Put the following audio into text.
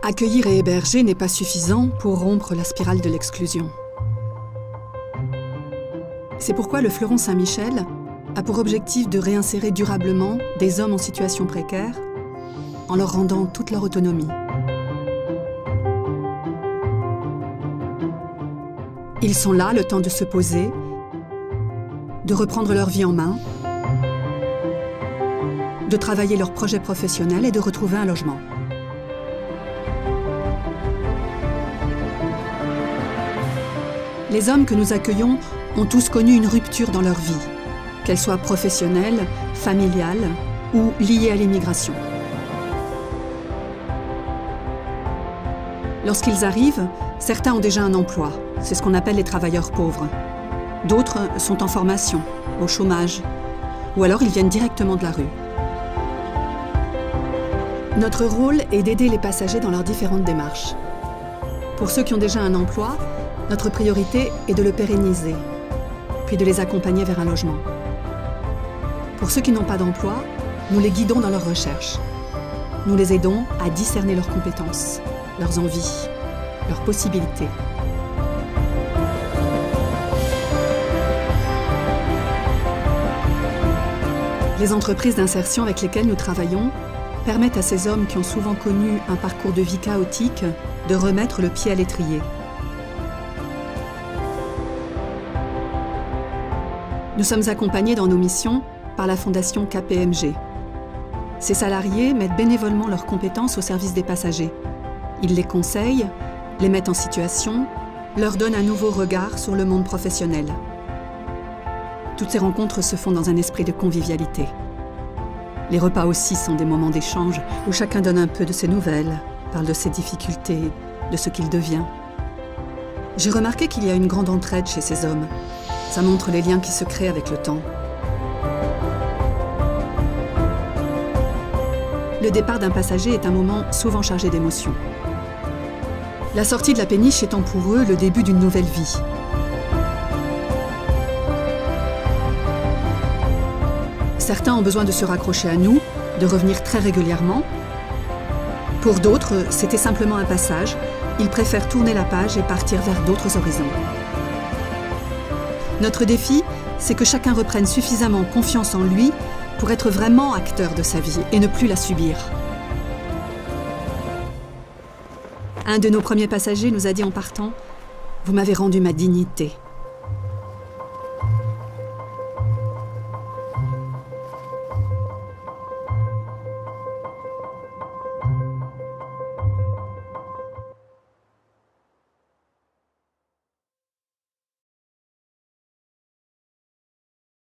Accueillir et héberger n'est pas suffisant pour rompre la spirale de l'exclusion. C'est pourquoi le Fleuron Saint-Michel a pour objectif de réinsérer durablement des hommes en situation précaire en leur rendant toute leur autonomie. Ils sont là le temps de se poser, de reprendre leur vie en main, de travailler leur projet professionnel et de retrouver un logement. Les hommes que nous accueillons ont tous connu une rupture dans leur vie, qu'elle soit professionnelle, familiale ou liée à l'immigration. Lorsqu'ils arrivent, certains ont déjà un emploi, c'est ce qu'on appelle les travailleurs pauvres. D'autres sont en formation, au chômage, ou alors ils viennent directement de la rue. Notre rôle est d'aider les passagers dans leurs différentes démarches. Pour ceux qui ont déjà un emploi, notre priorité est de le pérenniser, puis de les accompagner vers un logement. Pour ceux qui n'ont pas d'emploi, nous les guidons dans leurs recherches. Nous les aidons à discerner leurs compétences, leurs envies, leurs possibilités. Les entreprises d'insertion avec lesquelles nous travaillons permettent à ces hommes qui ont souvent connu un parcours de vie chaotique de remettre le pied à l'étrier. Nous sommes accompagnés dans nos missions par la Fondation KPMG. Ces salariés mettent bénévolement leurs compétences au service des passagers. Ils les conseillent, les mettent en situation, leur donnent un nouveau regard sur le monde professionnel. Toutes ces rencontres se font dans un esprit de convivialité. Les repas aussi sont des moments d'échange où chacun donne un peu de ses nouvelles, parle de ses difficultés, de ce qu'il devient. J'ai remarqué qu'il y a une grande entraide chez ces hommes. Ça montre les liens qui se créent avec le temps. Le départ d'un passager est un moment souvent chargé d'émotions. La sortie de la péniche étant pour eux le début d'une nouvelle vie. Certains ont besoin de se raccrocher à nous, de revenir très régulièrement. Pour d'autres, c'était simplement un passage. Ils préfèrent tourner la page et partir vers d'autres horizons. Notre défi, c'est que chacun reprenne suffisamment confiance en lui pour être vraiment acteur de sa vie et ne plus la subir. Un de nos premiers passagers nous a dit en partant « Vous m'avez rendu ma dignité ».